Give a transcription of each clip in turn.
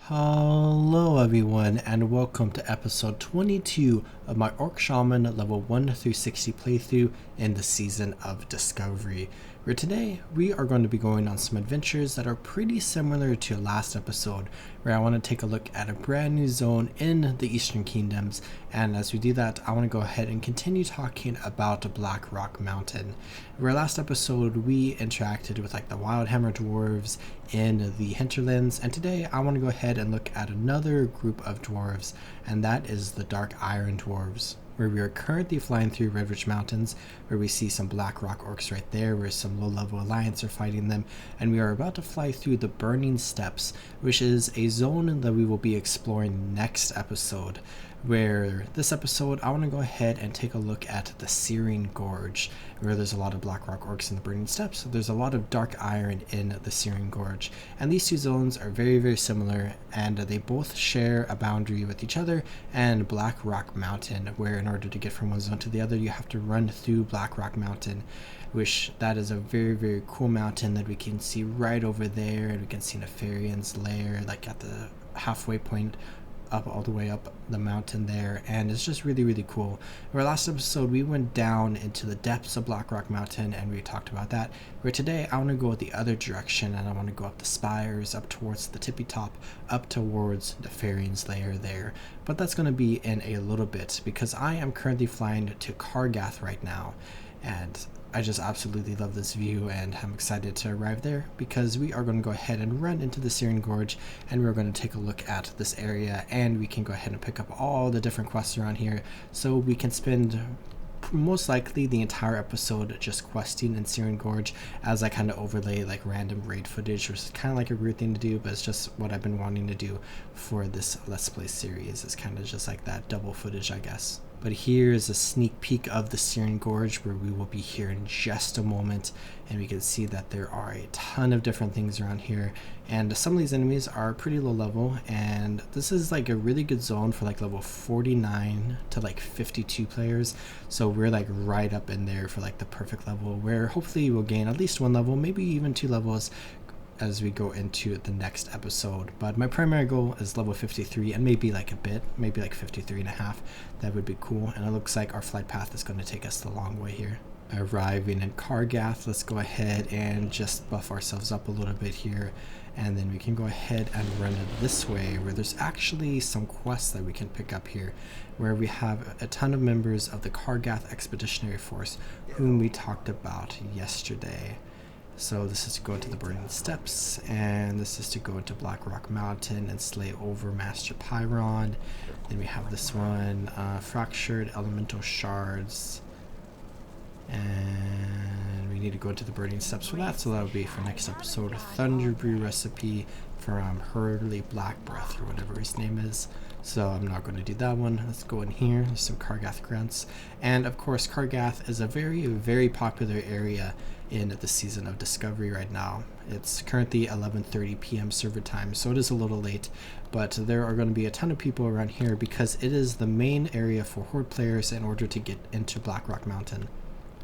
Hello everyone and welcome to episode 22 of my Orc Shaman level 1 through 60 playthrough in the Season of Discovery, where today we are going to be going on some adventures that are pretty similar to last episode, where I want to take a look at a brand new zone in the Eastern Kingdoms. And as we do that, I want to go ahead and continue talking about Blackrock Mountain, where last episode we interacted with the Wildhammer dwarves in the hinterlands, and today I want to go ahead and look at another group of dwarves, and that is the Dark Iron dwarves, where we are currently flying through Redridge Mountains, where we see some Blackrock orcs right there, where some low-level alliance are fighting them, and we are about to fly through the Burning Steppes, which is a zone that we will be exploring next episode. Where this episode I want to go ahead and take a look at the Searing Gorge, where there's a lot of Blackrock orcs in the Burning Steppes. There's a lot of Dark Iron in the Searing Gorge, and these two zones are very similar, and they both share a boundary with each other and Blackrock Mountain, where in order to get from one zone to the other you have to run through Blackrock Mountain, which that is a very cool mountain that we can see right over there, and we can see Nefarian's lair at the halfway point up all the way up the mountain there, and it's just really cool. Where last episode we went down into the depths of Blackrock Mountain and we talked about that, where today I want to go the other direction, and I want to go up the spires, up towards the tippy top, up towards Nefarian's lair there. But that's going to be in a little bit, because I am currently flying to Kargath right now, and I just absolutely love this view, and I'm excited to arrive there, because we are going to go ahead and run into the Searing Gorge, and we're going to take a look at this area, and we can go ahead and pick up all the different quests around here, so we can spend most likely the entire episode just questing in Searing Gorge, as I kind of overlay random raid footage, which is kind of a weird thing to do, but it's just what I've been wanting to do for this Let's Play series. It's kind of just that double footage, I guess. But here is a sneak peek of the Searing Gorge, where we will be here in just a moment, and we can see that there are a ton of different things around here, and some of these enemies are pretty low level, and this is a really good zone for level 49 to 52 players, so we're right up in there for the perfect level, where hopefully we'll gain at least one level, maybe even 2 levels as we go into the next episode. But my primary goal is level 53, and maybe a bit, maybe 53 and a half. That would be cool, and it looks like our flight path is going to take us the long way here. Arriving in Kargath, let's go ahead and just buff ourselves up a little bit here, and then we can go ahead and run it this way, where there's actually some quests that we can pick up here, where we have a ton of members of the Kargath Expeditionary Force, whom we talked about yesterday. So this is to go into the Burning Steppes, and this is to go into Blackrock Mountain and slay over Master Pyron. Then we have this one, Fractured Elemental Shards, and we need to go into the Burning Steppes for that, so that'll be for next episode. A Thunder Brew recipe from Hurley Black Breath, or whatever his name is. So I'm not going to do that one. Let's go in here. There's some Kargath grunts, and of course Kargath is a very popular area in the Season of Discovery right now. It's currently 11:30 p.m. server time, so it is a little late, but there are going to be a ton of people around here because it is the main area for Horde players in order to get into Blackrock Mountain,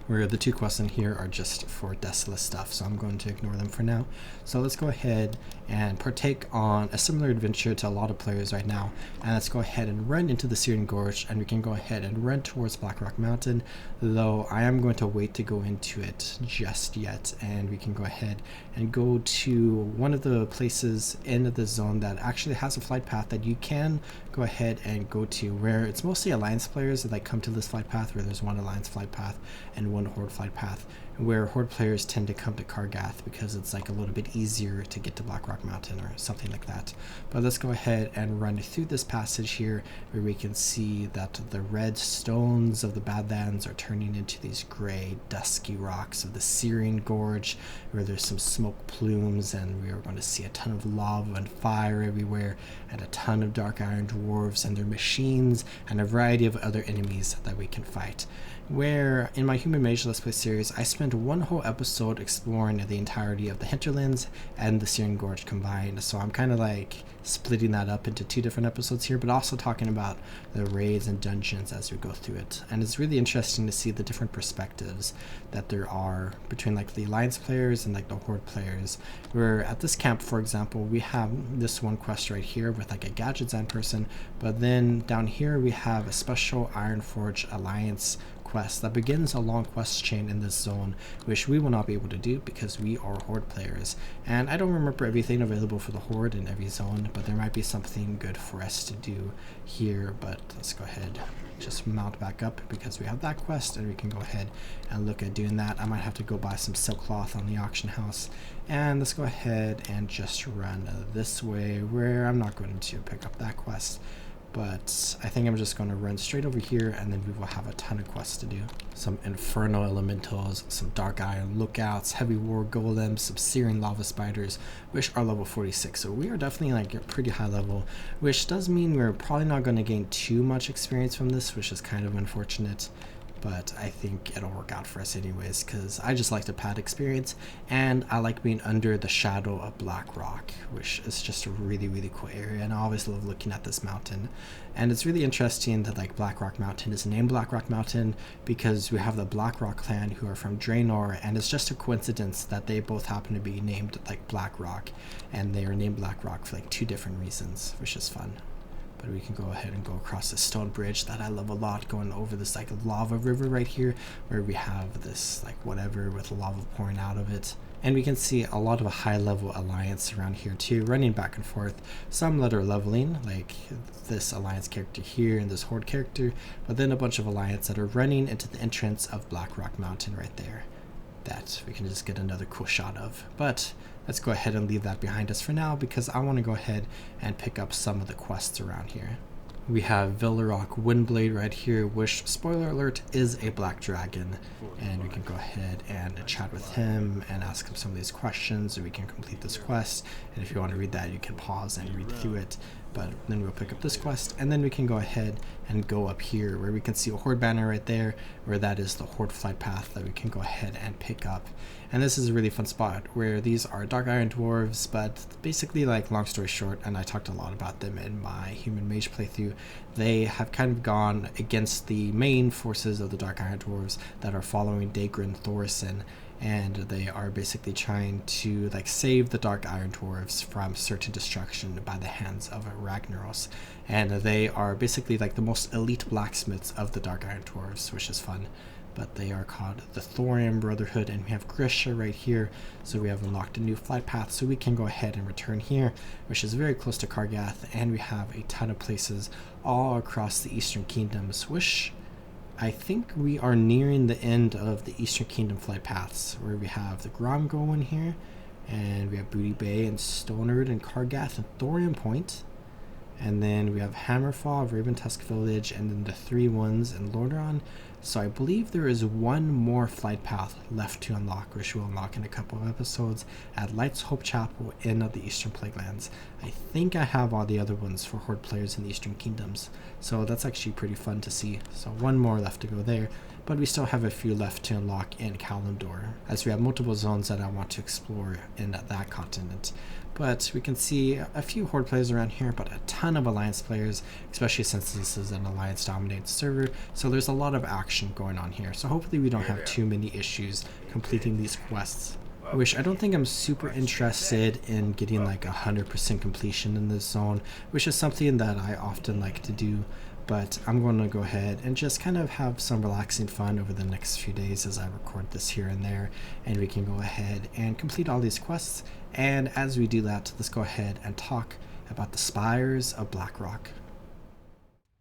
where the 2 quests in here are just for Desolate stuff, so I'm going to ignore them for now. So let's go ahead and partake on a similar adventure to a lot of players right now, and let's go ahead and run into the Searing Gorge, and we can go ahead and run towards Blackrock Mountain, though I am going to wait to go into it just yet, and we can go ahead and go to one of the places in the zone that actually has a flight path that you can go ahead and go to, where it's mostly Alliance players that come to this flight path, where there's one Alliance flight path and one Horde flight path, where Horde players tend to come to Kargath because it's a little bit easier to get to Blackrock Mountain or something like that. But let's go ahead and run through this passage here, where we can see that the red stones of the Badlands are turning into these gray dusky rocks of the Searing Gorge, where there's some smoke plumes, and we are going to see a ton of lava and fire everywhere, and a ton of Dark Iron dwarves and their machines, and a variety of other enemies that we can fight. Where in my Human Mage Let's Play series I spent spent one whole episode exploring the entirety of the hinterlands and the Searing Gorge combined, so I'm kind of like splitting that up into 2 different episodes here, but also talking about the raids and dungeons as we go through it. And it's really interesting to see the different perspectives that there are between like the Alliance players and like the Horde players, where at this camp, for example, we have this one quest right here with like a gadget design person, but then down here we have a special Ironforge Alliance quest that begins a long quest chain in this zone, which we will not be able to do because we are Horde players. And I don't remember everything available for the Horde in every zone, but there might be something good for us to do here. But let's go ahead, just mount back up because we have that quest, and we can go ahead and look at doing that. I might have to go buy some silk cloth on the auction house, and let's go ahead and just run this way, where I'm not going to pick up that quest. But I think I'm just going to run straight over here, and then we will have a ton of quests to do. Some Infernal Elementals, some Dark Iron Lookouts, Heavy War Golems, some Searing Lava Spiders, which are level 46. So we are definitely like a pretty high level, which does mean we're probably not going to gain too much experience from this, which is kind of unfortunate. But I think it'll work out for us anyways, because I just like the pad experience, and I like being under the shadow of Blackrock, which is just a really, really cool area, and I always love looking at this mountain. And it's really interesting that like Blackrock Mountain is named Blackrock Mountain because we have the Blackrock clan who are from Draenor, and it's just a coincidence that they both happen to be named like Blackrock, and they are named Blackrock for like 2 different reasons, which is fun. But we can go ahead and go across this stone bridge that I love a lot, going over this like lava river right here, where we have this like whatever with lava pouring out of it. And we can see a lot of a high level alliance around here too, running back and forth. Some that are leveling, like this alliance character here and this horde character, but then a bunch of alliance that are running into the entrance of Blackrock Mountain right there, that we can just get another cool shot of. But let's go ahead and leave that behind us for now, because I want to go ahead and pick up some of the quests around here. We have Villarok Windblade right here, which, spoiler alert, is a black dragon, and we can go ahead and chat with him and ask him some of these questions, and we can complete this quest. And if you want to read that, you can pause and read through it. But then we'll pick up this quest, and then we can go ahead and go up here where we can see a horde banner right there, where that is the horde flight path that we can go ahead and pick up. And this is a really fun spot where these are dark iron dwarves, but basically, like, long story short, and I talked a lot about them in my human mage playthrough, they have kind of gone against the main forces of the dark iron dwarves that are following Daegrin Thorson, and they are basically trying to like save the Dark Iron Dwarves from certain destruction by the hands of Ragnaros. And they are basically like the most elite blacksmiths of the Dark Iron Dwarves, which is fun. But they are called the Thorium Brotherhood, and we have Grisha right here, so we have unlocked a new flight path, so we can go ahead and return here, which is very close to Kargath, and we have a ton of places all across the Eastern Kingdoms, which I think we are nearing the end of the Eastern Kingdom flight paths, where we have the Grom going here, and we have Booty Bay and Stonard and Kargath and Thorium Point, and then we have Hammerfall, Raven Tusk Village, and then the 3 ones in Lordaeron. So I believe there is one more flight path left to unlock, which we'll unlock in a couple of episodes at Light's Hope Chapel in the Eastern Plaguelands. I think I have all the other ones for Horde players in the Eastern Kingdoms, so that's actually pretty fun to see. So one more left to go there, but we still have a few left to unlock in Kalimdor, as we have multiple zones that I want to explore in that continent. But we can see a few Horde players around here, but a ton of Alliance players, especially since this is an Alliance dominated server, so there's a lot of action going on here. So hopefully we don't have too many issues completing these quests. Which I don't think I'm super interested in getting like 100% completion in this zone, which is something that I often like to do. But I'm going to go ahead and just kind of have some relaxing fun over the next few days as I record this here and there, and we can go ahead and complete all these quests. And as we do that, let's go ahead and talk about the Spires of Blackrock.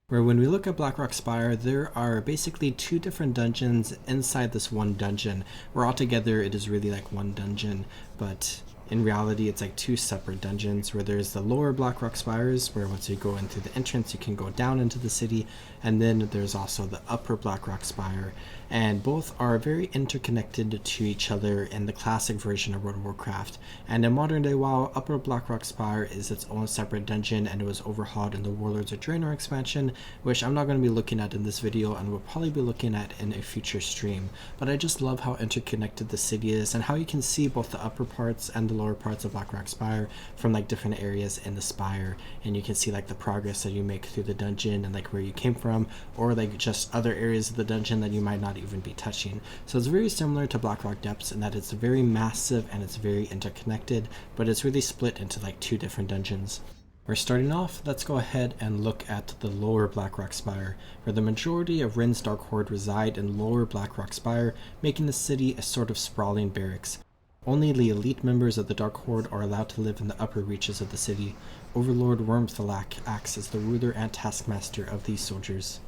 Where when we look at Blackrock Spire, there are basically 2 different dungeons inside this one dungeon, where altogether it is really like one dungeon, but In reality, it's like two separate dungeons, where there's the lower Blackrock Spires, where once you go in through the entrance, you can go down into the city, and then there's also the upper Blackrock Spire, and both are very interconnected to each other in the classic version of World of Warcraft. And in modern day WoW, upper Blackrock Spire is its own separate dungeon, and it was overhauled in the Warlords of Draenor expansion, which I'm not going to be looking at in this video, and we'll probably be looking at in a future stream. But I just love how interconnected the city is, and how you can see both the upper parts and the lower parts of Blackrock Spire from like different areas in the spire, and you can see like the progress that you make through the dungeon and like where you came from, or like just other areas of the dungeon that you might not even be touching. So it's very similar to Blackrock Depths in that it's very massive and it's very interconnected, but it's really split into like two different dungeons. We're starting off, let's go ahead and look at the lower Blackrock Spire, where the majority of Rin's Dark Horde reside in lower Blackrock Spire, making the city a sort of sprawling barracks. Only the elite members of the Dark Horde are allowed to live in the upper reaches of the city. Overlord Wormthalak acts as the ruler and taskmaster of these soldiers.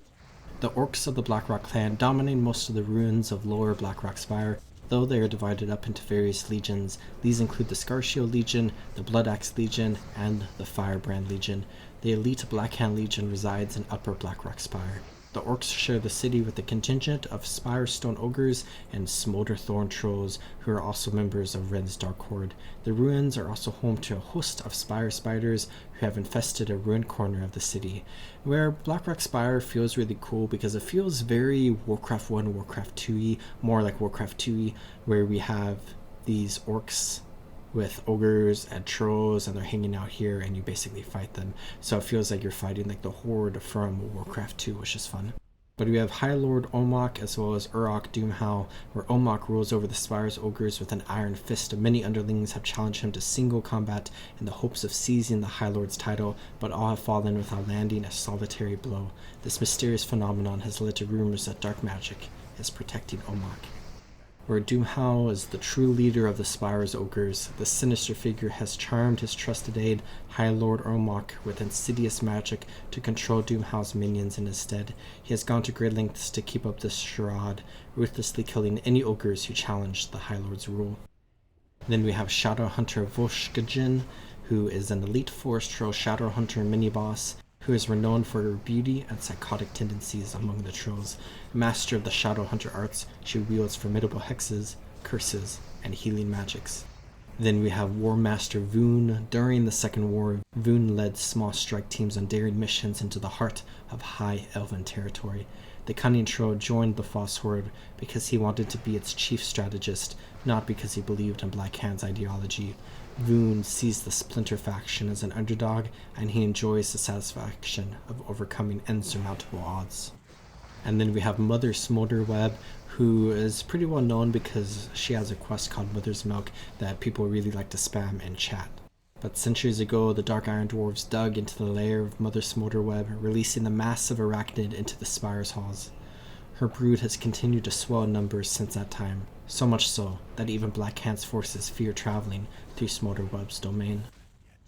The orcs of the Blackrock clan dominate most of the ruins of lower Blackrock Spire, though they are divided up into various legions. These include the Scarshield Legion, the Blood Axe Legion, and the Firebrand Legion. The elite Blackhand Legion resides in upper Blackrock Spire. The orcs share the city with a contingent of Spirestone Ogres and Smolderthorn Trolls, who are also members of Rin's Dark Horde. The ruins are also home to a host of Spire Spiders who have infested a ruined corner of the city. Where Blackrock Spire feels really cool because it feels very Warcraft 1, Warcraft 2-y, more like Warcraft 2-y, where we have these orcs with ogres and trolls, and they're hanging out here and you basically fight them. So it feels like you're fighting like the horde from Warcraft 2, which is fun. But we have High Lord Omok as well as Urok Doomhow, where Omok rules over the Spire's ogres with an iron fist. Many underlings have challenged him to single combat in the hopes of seizing the High Lord's title, but all have fallen without landing a solitary blow. This mysterious phenomenon has led to rumors that dark magic is protecting Omok. Where Doomhow is the true leader of the Spire's ogres, the sinister figure has charmed his trusted aide, High Lord Omok, with insidious magic to control Doomhow's minions in his stead. He has gone to great lengths to keep up this charade, ruthlessly killing any ogres who challenge the High Lord's rule. Then we have Shadow Hunter Voshkajin, who is an elite forest troll Shadow Hunter mini-boss, who is renowned for her beauty and psychotic tendencies among the trolls. Master of the Shadow Hunter arts, she wields formidable hexes, curses, and healing magics. Then we have War Master Voon. During the Second War, Voon led small strike teams on daring missions into the heart of High Elven territory. The cunning troll joined the False Horde because he wanted to be its chief strategist, not because he believed in Black Hand's ideology. Voon sees the Splinter faction as an underdog, and he enjoys the satisfaction of overcoming insurmountable odds. And then we have Mother Smolderweb, who is pretty well known because she has a quest called Mother's Milk that people really like to spam in chat. But centuries ago, the Dark Iron Dwarves dug into the lair of Mother Smolderweb, releasing the massive arachnid into the Spire's halls. Her brood has continued to swell in numbers since that time, so much so that even Black Hand's forces fear traveling through Smolderweb's domain.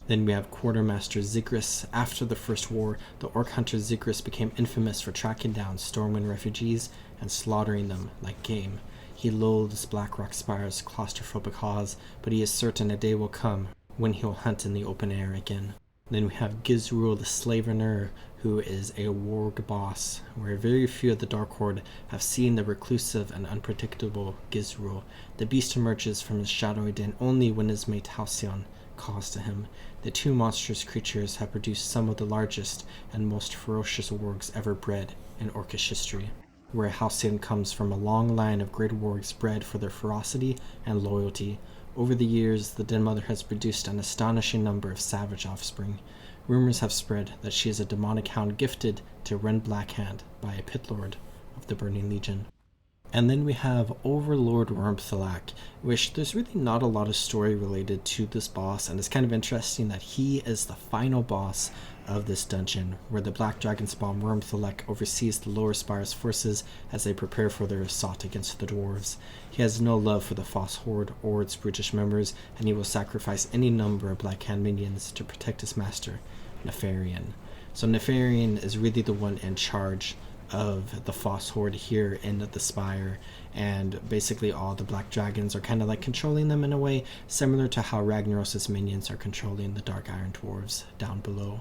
Then we have Quartermaster Zigris. After the First War, the Orc Hunter Zigris became infamous for tracking down Stormwind refugees and slaughtering them like game. He loathes Blackrock Spire's claustrophobic halls, but he is certain a day will come when he'll hunt in the open air again. Then we have Gizrul the Slavener, who is a warg boss, where very few of the Dark Horde have seen the reclusive and unpredictable Gizrul. The beast emerges from his shadowy den only when his mate Halcyon calls to him. The two monstrous creatures have produced some of the largest and most ferocious wargs ever bred in Orcish history, where Halcyon comes from a long line of great wargs bred for their ferocity and loyalty. Over the years, the Den Mother has produced an astonishing number of savage offspring. Rumors have spread that she is a demonic hound gifted to Ren Blackhand by a pit lord of the Burning Legion. And then we have Overlord Wormthalak, which there's really not a lot of story related to this boss, and it's kind of interesting that he is the final boss of this dungeon, where the Black Dragon spawn Wormthalak oversees the Lower Spire's forces as they prepare for their assault against the dwarves. He has no love for the False Horde or its brutish members, and he will sacrifice any number of Black Hand minions to protect his master, Nefarian. So Nefarian is really the one in charge of the Foss Horde here in the Spire, and basically all the black dragons are kind of like controlling them in a way similar to how Ragnaros' minions are controlling the Dark Iron Dwarves down below.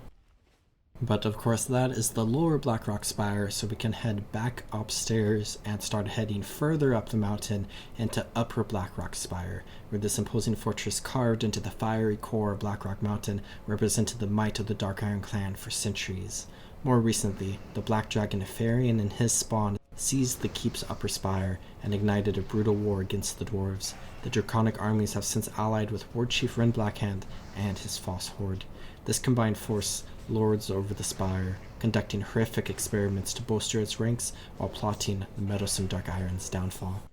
But of course that is the lower Blackrock Spire, so we can head back upstairs and start heading further up the mountain into upper Blackrock Spire, where this imposing fortress carved into the fiery core of Blackrock Mountain represented the might of the Dark Iron clan for centuries. More recently, the Black Dragon Nefarian and his spawn seized the keep's upper spire and ignited a brutal war against the dwarves. The draconic armies have since allied with War Chief Ren Blackhand and his Foss Horde. This combined force lords over the spire, conducting horrific experiments to bolster its ranks while plotting the meddlesome Dark Iron's downfall.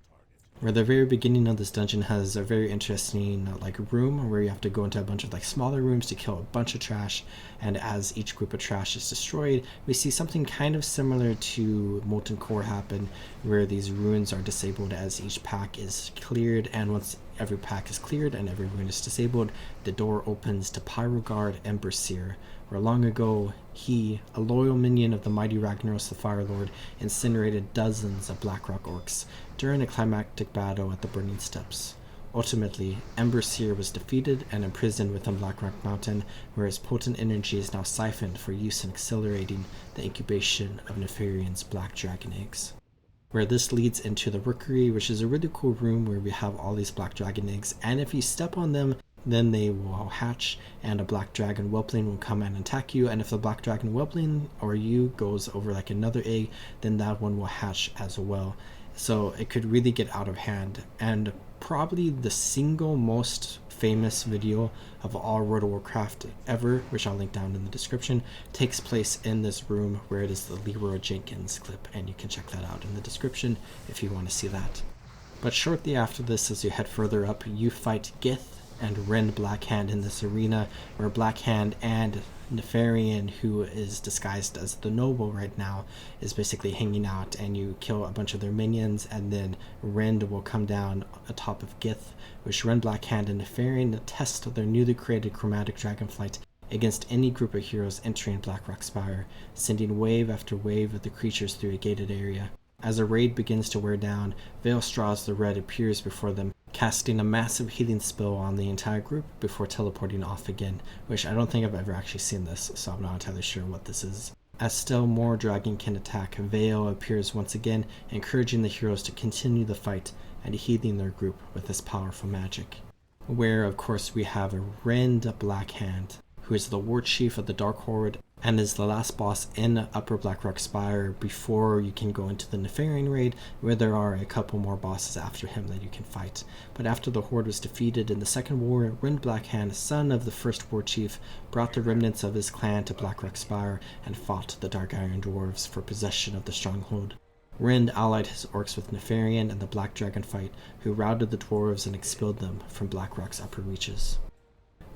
Where the very beginning of this dungeon has a very interesting room where you have to go into a bunch of smaller rooms to kill a bunch of trash, and as each group of trash is destroyed, we see something kind of similar to Molten Core happen, where these ruins are disabled as each pack is cleared, and once every pack is cleared and every ruin is disabled, the door opens to Pyroguard Emberseer, where long ago he, a loyal minion of the mighty Ragnaros the Fire Lord, incinerated dozens of Blackrock orcs during a climactic battle at the Burning Steppes. Ultimately, Emberseer was defeated and imprisoned within Blackrock Mountain, where his potent energy is now siphoned for use in accelerating the incubation of Nefarian's black dragon eggs. Where this leads into the Rookery, which is a really cool room where we have all these black dragon eggs, and if you step on them, then they will hatch, and a black dragon whelpling will come and attack you, and if the black dragon whelpling or you goes over another egg, then that one will hatch as well. So it could really get out of hand, and probably the single most famous video of all World of Warcraft ever, which I'll link down in the description, takes place in this room where it is the Leroy Jenkins clip, and you can check that out in the description if you want to see that. But shortly after this, as you head further up, you fight Gith and Ren Blackhand in this arena, where Blackhand and Nefarian, who is disguised as the noble right now, is basically hanging out, and you kill a bunch of their minions, and then Ren will come down atop of Gith, which Ren Blackhand and Nefarian test their newly created chromatic dragonflight against any group of heroes entering Blackrock Spire, sending wave after wave of the creatures through a gated area. As a raid begins to wear down, Veilstraws the Red appears before them, casting a massive healing spell on the entire group before teleporting off again, which I don't think I've ever actually seen this, so I'm not entirely sure what this is. As still more dragon can attack, Veil appears once again, encouraging the heroes to continue the fight and healing their group with this powerful magic. Where, of course, we have Rend Blackhand, who is the War Chief of the Dark Horde, and is the last boss in Upper Blackrock Spire before you can go into the Nefarian raid, where there are a couple more bosses after him that you can fight. But after the Horde was defeated in the Second War, Rend Blackhand, son of the first War Chief, brought the remnants of his clan to Blackrock Spire and fought the Dark Iron Dwarves for possession of the stronghold. Rend allied his orcs with Nefarian and the Black Dragon fight, who routed the dwarves and expelled them from Blackrock's upper reaches.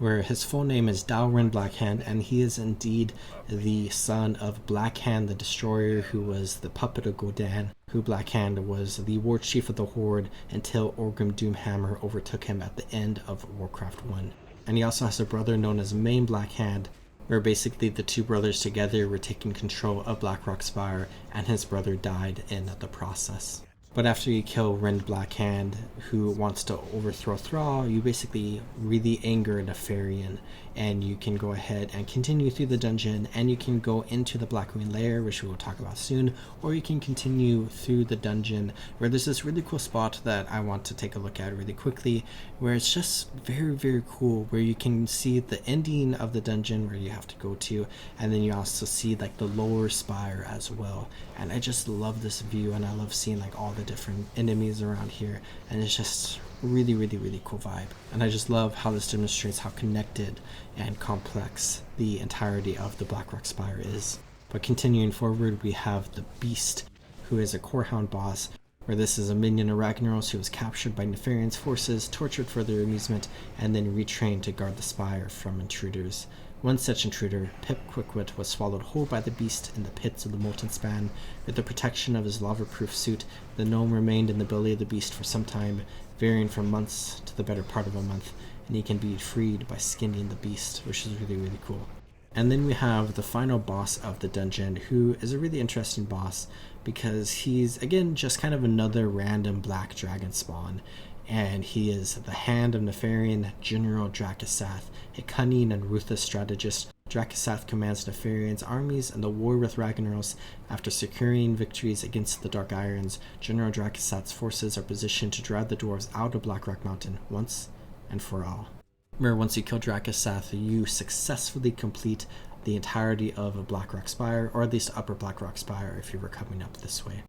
Where his full name is Dalren Blackhand, and he is indeed the son of Blackhand the Destroyer, who was the puppet of Gul'dan, who Blackhand was the war chief of the Horde until Orgrim Doomhammer overtook him at the end of Warcraft 1. And he also has a brother known as Main Blackhand, where basically the two brothers together were taking control of Blackrock Spire, and his brother died in the process. But after you kill Rend Blackhand, who wants to overthrow Thrall, you basically really anger Nefarian, and you can go ahead and continue through the dungeon, and you can go into the Blackwing Lair, which we will talk about soon, or you can continue through the dungeon, where there's this really cool spot that I want to take a look at really quickly, where it's just very, very cool, where you can see the ending of the dungeon where you have to go to, and then you also see the lower spire as well. And I just love this view, and I love seeing all the different enemies around here, and it's just really, really, really cool vibe. And I just love how this demonstrates how connected and complex the entirety of the Blackrock Spire is. But continuing forward, we have the Beast, who is a Corehound boss, where this is a minion of Ragnaros who was captured by Nefarian's forces, tortured for their amusement, and then retrained to guard the spire from intruders. One such intruder, Pip Quickwit, was swallowed whole by the beast in the pits of the Molten Span. With the protection of his lava-proof suit, the gnome remained in the belly of the beast for some time, varying from months to the better part of a month, and he can be freed by skinning the beast, which is really, really cool. And then we have the final boss of the dungeon, who is a really interesting boss because he's, again, just kind of another random black dragon spawn. And he is the Hand of Nefarian General Drakisath, a cunning and ruthless strategist. Drakisath commands Nefarian's armies in the war with Ragnaros. After securing victories against the Dark Irons, General Drakisath's forces are positioned to drive the dwarves out of Blackrock Mountain once and for all. Where once you kill Drakisath, you successfully complete the entirety of Blackrock Spire, or at least Upper Blackrock Spire if you were coming up this way.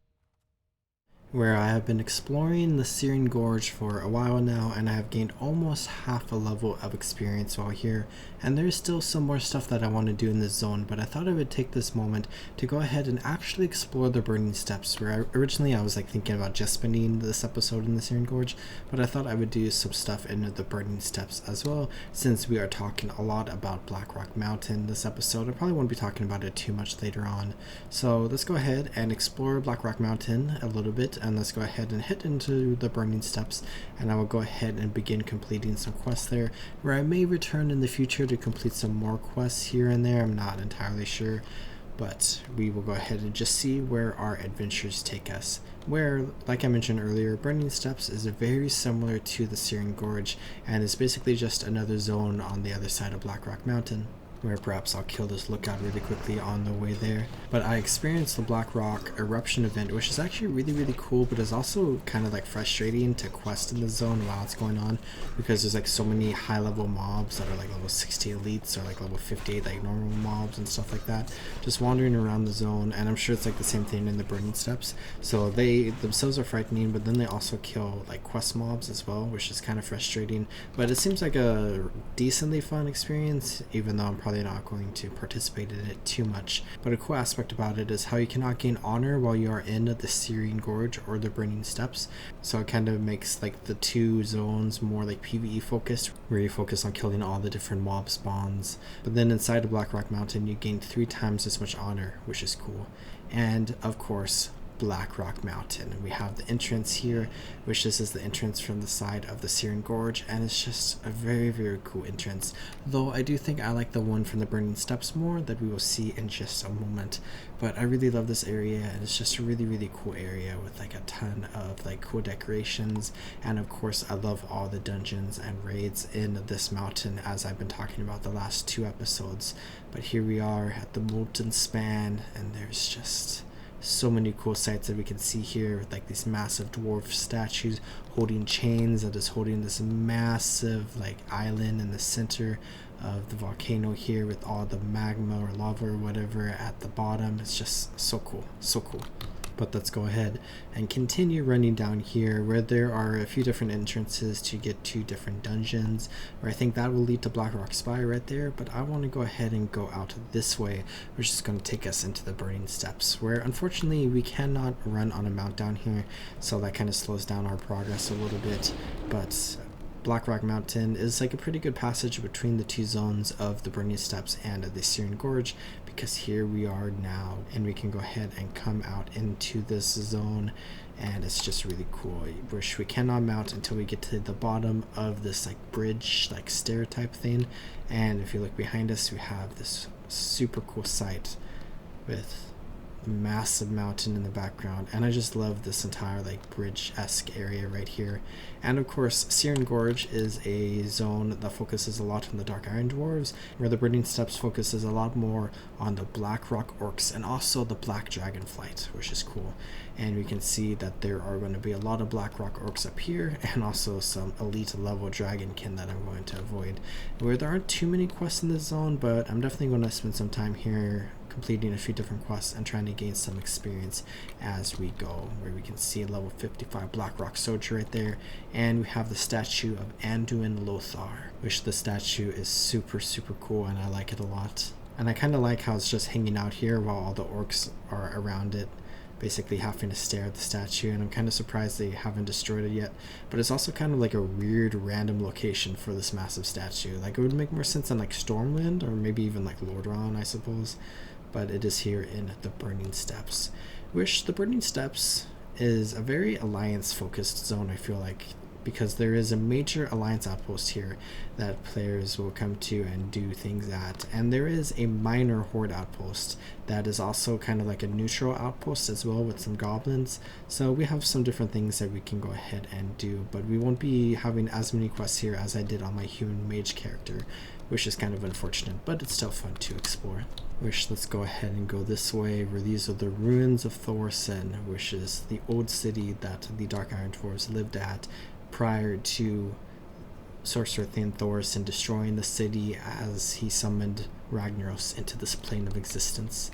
Where I have been exploring the Searing Gorge for a while now, and I have gained almost half a level of experience while here, and there's still some more stuff that I want to do in this zone, but I thought I would take this moment to go ahead and actually explore the Burning Steppes, where originally I was thinking about just spending this episode in the Searing Gorge, but I thought I would do some stuff in the Burning Steppes as well, since we are talking a lot about Blackrock Mountain this episode. I probably won't be talking about it too much later on, so let's go ahead and explore Blackrock Mountain a little bit, and let's go ahead and head into the Burning Steppes, and I will go ahead and begin completing some quests there, where I may return in the future to complete some more quests here and there. I'm not entirely sure, but we will go ahead and just see where our adventures take us. Where, like I mentioned earlier, Burning Steppes is very similar to the Searing Gorge, and is basically just another zone on the other side of Blackrock Mountain, where perhaps I'll kill this lookout really quickly on the way there. But I experienced the Blackrock Eruption event, which is actually really cool, but is also kind of frustrating to quest in the zone while it's going on, because there's so many high level mobs that are level 60 elites, or level 58 normal mobs and stuff like that, just wandering around the zone. And I'm sure it's the same thing in the Burning Steppes, so they themselves are frightening, but then they also kill quest mobs as well, which is kind of frustrating. But it seems like a decently fun experience, even though I'm probably not going to participate in it too much. But a cool aspect about it is how you cannot gain honor while you are in the Searing Gorge or the Burning Steppes, so it kind of makes the two zones more PvE focused, where you focus on killing all the different mob spawns. But then inside of Blackrock Mountain you gain 3 times as much honor, which is cool. And of course, Blackrock Mountain. We have the entrance here, which this is the entrance from the side of the Searing Gorge, and it's just a very cool entrance, though I do think I like the one from the Burning Steppes more, that we will see in just a moment. But I really love this area, and it's just a really cool area with a ton of cool decorations. And of course, I love all the dungeons and raids in this mountain, as I've been talking about the last 2 episodes. But here we are at the Molten Span, and there's just so many cool sights that we can see here, with these massive dwarf statues holding chains, that is holding this massive island in the center of the volcano here, with all the magma or lava or whatever at the bottom. It's just so cool. But let's go ahead and continue running down here, where there are a few different entrances to get to different dungeons, where I think that will lead to Blackrock Spire right there. But I want to go ahead and go out this way, which is going to take us into the Burning Steppes, where unfortunately we cannot run on a mount down here, so that kind of slows down our progress a little bit. But Blackrock Mountain is a pretty good passage between the 2 zones of the Burning Steppes and the Searing Gorge, because here we are now, and we can go ahead and come out into this zone, and it's just really cool. Which we cannot mount until we get to the bottom of this bridge stair type thing. And if you look behind us, we have this super cool sight with a massive mountain in the background, and I just love this entire bridge-esque area right here. And of course, Searing Gorge is a zone that focuses a lot on the Dark Iron Dwarves, where the Burning Steppes focuses a lot more on the Blackrock Orcs and also the Black Dragonflight, which is cool. And we can see that there are going to be a lot of Blackrock Orcs up here, and also some elite level Dragonkin that I'm going to avoid. Where there aren't too many quests in this zone, but I'm definitely going to spend some time here completing a few different quests and trying to gain some experience as we go, where we can see a level 55 Blackrock Soldier right there, and we have the statue of Anduin Lothar, which the statue is super cool, and I like it a lot. And I kind of like how it's just hanging out here while all the orcs are around it, basically having to stare at the statue, and I'm kind of surprised they haven't destroyed it yet. But it's also kind of a weird random location for this massive statue. It would make more sense in Stormwind, or maybe even Lordran, I suppose. But it is here in the Burning Steppes, which the Burning Steppes is a very alliance focused zone. I feel because there is a major alliance outpost here that players will come to and do things at, and there is a minor horde outpost that is also kind of like a neutral outpost as well with some goblins. So we have some different things that we can go ahead and do, but we won't be having as many quests here as I did on my human mage character, which is kind of unfortunate, but it's still fun to explore. Which, let's go ahead and go this way, where these are the ruins of Thorsen, which is the old city that the Dark Iron Dwarves lived at prior to Sorcerer Thane Thorsen destroying the city as he summoned Ragnaros into this plane of existence,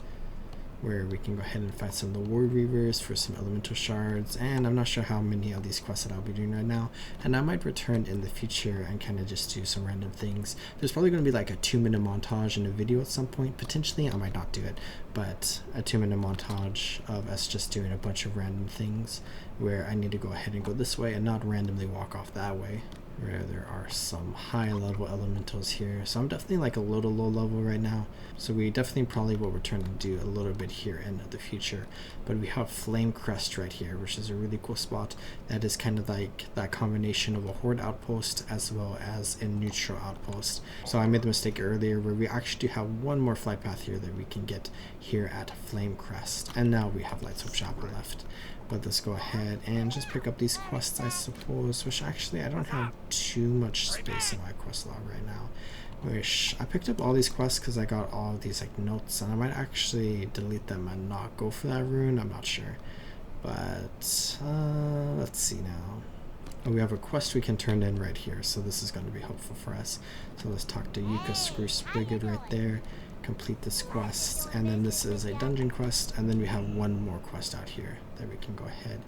where we can go ahead and fight some of the War Reavers for some elemental shards. And I'm not sure how many of these quests that I'll be doing right now, and I might return in the future and kind of just do some random things. There's probably going to be like a 2-minute montage in a video at some point. Potentially I might not do it, but a 2-minute montage of us just doing a bunch of random things where I need to go ahead and go this way and not randomly walk off that way, where there are some high level elementals here. So I'm definitely like a little low level right now, so we definitely probably will return and do a little bit here in the future. But we have Flame Crest right here, which is a really cool spot that is kind of like that combination of a horde outpost as well as a neutral outpost. So I made the mistake earlier where we actually do have one more flight path here that we can get here at Flame Crest, and now we have Lightsworn Chapel left. But let's go ahead and just pick up these quests, I suppose, which actually I don't have too much space in my quest log right now. Which I picked up all these quests because I got all of these like notes, and I might actually delete them and not go for that rune, I'm not sure. But let's see now. Oh, we have a quest we can turn in right here, so this is going to be helpful for us. So let's talk to Yuka Screw Spigot right there, complete this quest, and then this is a dungeon quest, and then we have one more quest out here that we can go ahead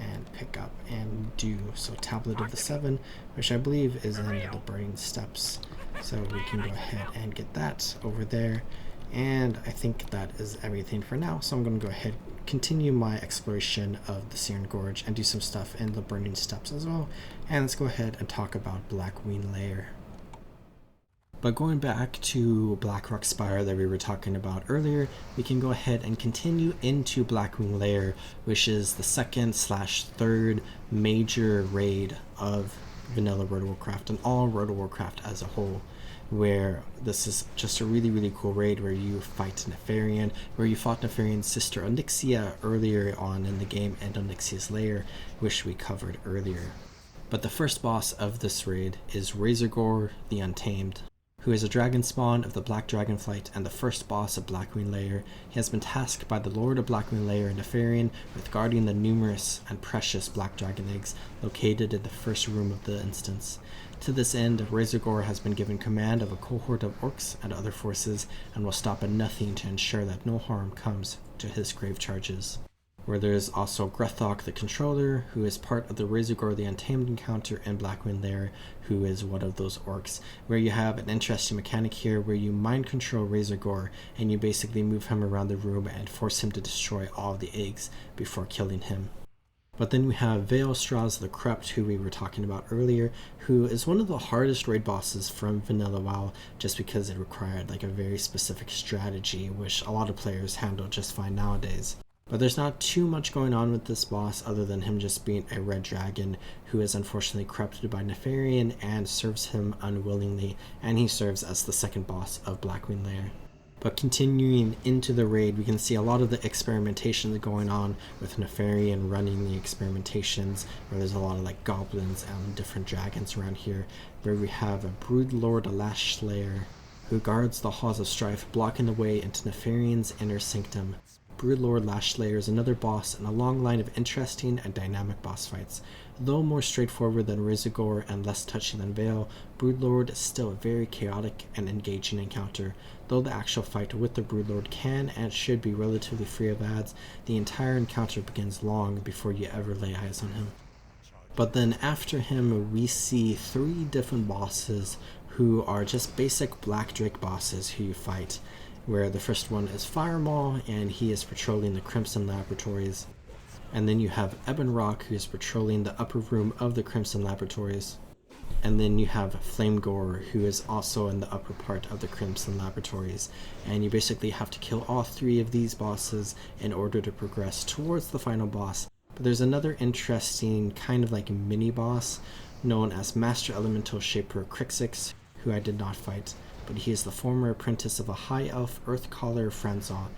and pick up and do. So Tablet of the Seven, which I believe is in the Burning Steps, so we can go ahead and get that over there. And I think that is everything for now, so I'm going to go ahead continue my exploration of the Searing Gorge and do some stuff in the Burning Steps as well. And let's go ahead and talk about Blackwing Lair. But going back to Blackrock Spire that we were talking about earlier, we can go ahead and continue into Blackwing Lair, which is the second/third major raid of vanilla World of Warcraft and all World of Warcraft as a whole, where this is just a really cool raid where you fight Nefarian, where you fought Nefarian's sister Onyxia earlier on in the game, and Onyxia's lair, which we covered earlier. But the first boss of this raid is Razorgore the Untamed, who is a dragon spawn of the Black Dragonflight and the first boss of Blackwing Lair. He has been tasked by the Lord of Blackwing Lair, Nefarian, with guarding the numerous and precious black dragon eggs located in the first room of the instance. To this end, Razorgore has been given command of a cohort of orcs and other forces, and will stop at nothing to ensure that no harm comes to his grave charges. Where there is also Grethok the Controller, who is part of the Razorgore the Untamed encounter in Blackwing Lair, who is one of those orcs, where you have an interesting mechanic here where you mind control Razorgore, and you basically move him around the room and force him to destroy all of the eggs before killing him. But then we have Veilstraws the Corrupt, who we were talking about earlier, who is one of the hardest raid bosses from Vanilla WoW, just because it required like a very specific strategy, which a lot of players handle just fine nowadays. But there's not too much going on with this boss other than him just being a red dragon who is unfortunately corrupted by Nefarian and serves him unwillingly, and he serves as the second boss of Blackwing Lair. But continuing into the raid, we can see a lot of the experimentations going on with Nefarian running the experimentations, where there's a lot of like goblins and different dragons around here, where we have a Broodlord Lash Slayer who guards the Halls of Strife, blocking the way into Nefarian's inner sanctum. Broodlord Lash Slayer is another boss in a long line of interesting and dynamic boss fights. Though more straightforward than Razorgore and less touchy than Veil, Broodlord is still a very chaotic and engaging encounter. Though the actual fight with the Broodlord can and should be relatively free of ads, the entire encounter begins long before you ever lay eyes on him. But then after him, we see 3 different bosses who are just basic Black Drake bosses who you fight, where the first one is Firemaw, and he is patrolling the Crimson Laboratories. And then you have Ebonrock, who is patrolling the upper room of the Crimson Laboratories. And then you have Flamegore, who is also in the upper part of the Crimson Laboratories. And you basically have to kill all 3 of these bosses in order to progress towards the final boss. But there's another interesting kind of like mini boss known as Master Elemental Shaper Crixix, who I did not fight, but he is the former apprentice of a high elf earth caller Franzal.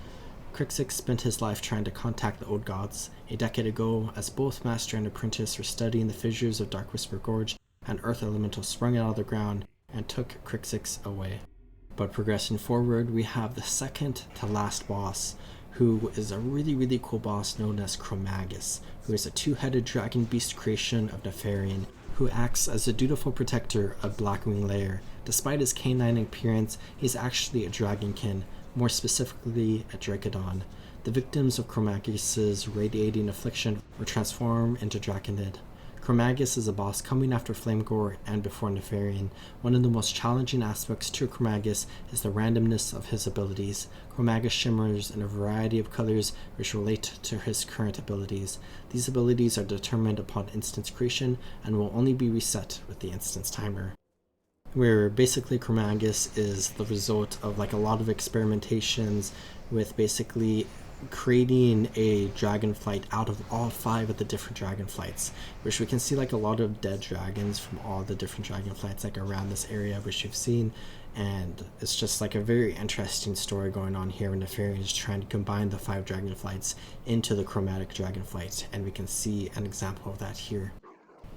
Crixix spent his life trying to contact the old gods. A decade ago, as both master and apprentice were studying the fissures of Dark Whisper Gorge, an earth elemental sprung out of the ground and took Crixix away. But progressing forward, we have the second to last boss, who is a really cool boss known as Chromagus, who is a two-headed dragon beast creation of Nefarian, who acts as a dutiful protector of Blackwing Lair. Despite his canine appearance, he's actually a dragonkin, more specifically a Dracodon. The victims of Chromagus' radiating affliction were transformed into Draconid. Chromagus is a boss coming after Flamegore and before Nefarian. One of the most challenging aspects to Chromagus is the randomness of his abilities. Chromagus shimmers in a variety of colors which relate to his current abilities. These abilities are determined upon instance creation and will only be reset with the instance timer. Where basically Chromagus is the result of like a lot of experimentations with basically creating a dragonflight out of all 5 of the different dragonflights, which we can see like a lot of dead dragons from all the different dragonflights like around this area which you've seen, and it's just like a very interesting story going on here when Nefarian is trying to combine the 5 dragonflights into the chromatic dragonflight, and we can see an example of that here.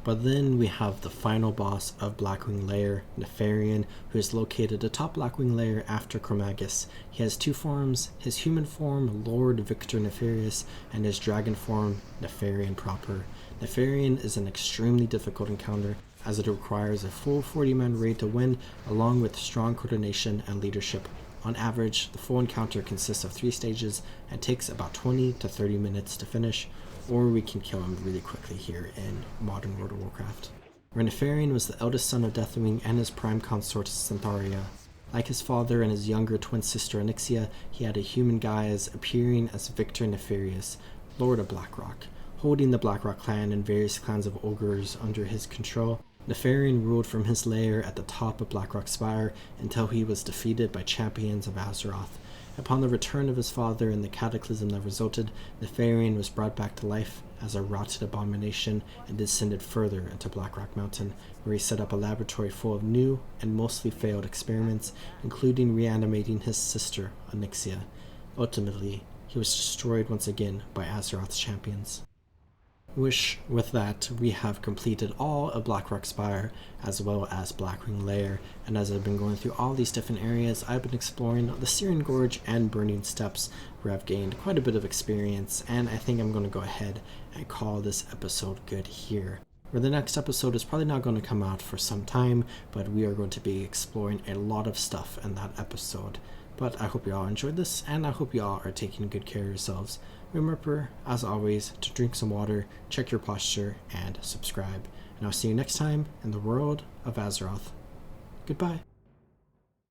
But then we have the final boss of Blackwing Lair, Nefarian, who is located atop Blackwing Lair after Chromagus. He has 2 forms, his human form, Lord Victor Nefarious, and his dragon form, Nefarian proper. Nefarian is an extremely difficult encounter, as it requires a full 40-man raid to win, along with strong coordination and leadership. On average, the full encounter consists of 3 stages and takes about 20 to 30 minutes to finish, or we can kill him really quickly here in modern World of Warcraft. Nefarian was the eldest son of Deathwing and his prime consort Centaria. Like his father and his younger twin sister Onyxia, he had a human guise, appearing as Victor Nefarious, Lord of Blackrock. Holding the Blackrock clan and various clans of ogres under his control, Nefarian ruled from his lair at the top of Blackrock Spire until he was defeated by champions of Azeroth. Upon the return of his father and the cataclysm that resulted, Nefarian was brought back to life as a rotted abomination and descended further into Blackrock Mountain, where he set up a laboratory full of new and mostly failed experiments, including reanimating his sister, Onyxia. Ultimately, he was destroyed once again by Azeroth's champions. With that, we have completed all of Blackrock Spire as well as Blackwing Lair, and as I've been going through all these different areas, I've been exploring the Searing Gorge and Burning Steppes, where I've gained quite a bit of experience, and I think I'm going to go ahead and call this episode good here. Where the next episode is probably not going to come out for some time, but we are going to be exploring a lot of stuff in that episode. But I hope you all enjoyed this, and I hope you all are taking good care of yourselves. Remember, as always, to drink some water, check your posture, and subscribe. And I'll see you next time in the world of Azeroth. Goodbye.